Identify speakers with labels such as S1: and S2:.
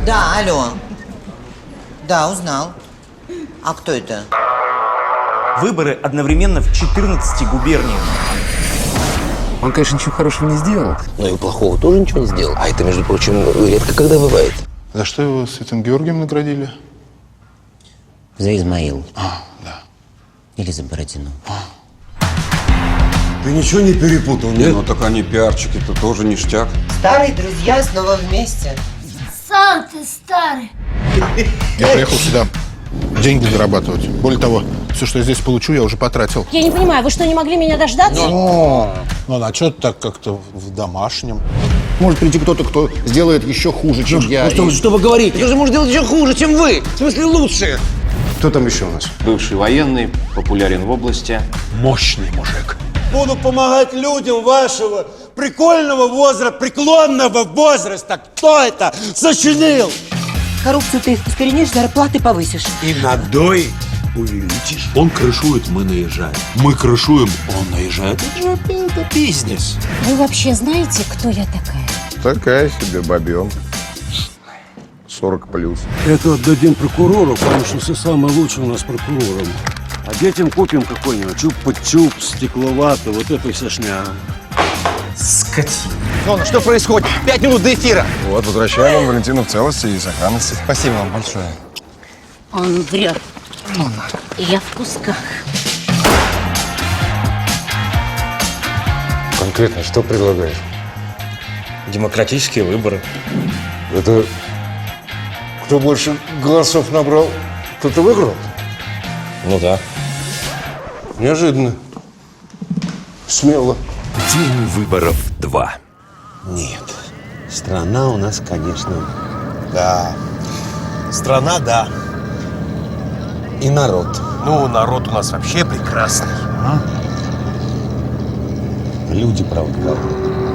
S1: Да, алло. Да, узнал. А кто это?
S2: Выборы одновременно в 14 губерниях.
S3: Он, конечно, ничего хорошего не сделал.
S4: Но и плохого тоже ничего не сделал. А это, между прочим, редко когда бывает.
S5: За что его с этим Георгием наградили?
S4: За Измаил.
S5: Да.
S4: Или за Бородину.
S6: Ты ничего не перепутал, нет?
S7: Ну так они пиарчики-то тоже ништяк.
S1: Старые друзья снова вместе.
S8: Сам ты старый.
S5: Я приехал сюда деньги зарабатывать. Более того, все, что я здесь получу, я уже потратил.
S8: Я не понимаю, вы что, не могли меня дождаться?
S5: Ну, а что так как-то в домашнем?
S3: Может прийти кто-то, кто сделает еще хуже, чем я.
S4: Что вы говорите? Кто же может делать еще хуже, чем вы? В смысле лучше?
S3: Кто там еще у нас?
S9: Бывший военный, популярен в области.
S5: Мощный мужик.
S6: Буду помогать людям вашего прикольного возраста, преклонного возраста. Кто это сочинил?
S1: Коррупцию ты искоренишь, зарплаты повысишь.
S6: И надой увеличишь. Он крышует, мы наезжаем. Мы крышуем, он наезжает. Это бизнес.
S8: Вы вообще знаете, кто я такая?
S3: Такая себе бабенка. 40+.
S10: Это отдадим прокурору, потому что все самое лучшее у нас прокурором. А детям купим какой-нибудь чуп-чуп, стекловато, вот это вся шня.
S2: Скотина.
S4: Ну, что происходит? 5 минут до эфира.
S3: Вот, возвращаем вам Валентину в целости и сохранности.
S2: Спасибо вам большое.
S8: Он врет. Я в кусках.
S3: Конкретно что предлагаешь?
S2: Демократические выборы.
S3: Это кто больше голосов набрал, тот и выиграл?
S2: Ну да.
S3: Неожиданно. Смело.
S6: День выборов 2. Нет. Страна у нас, конечно, да. Страна, да. И народ. Ну, народ у нас вообще прекрасный. Люди, правда, главное.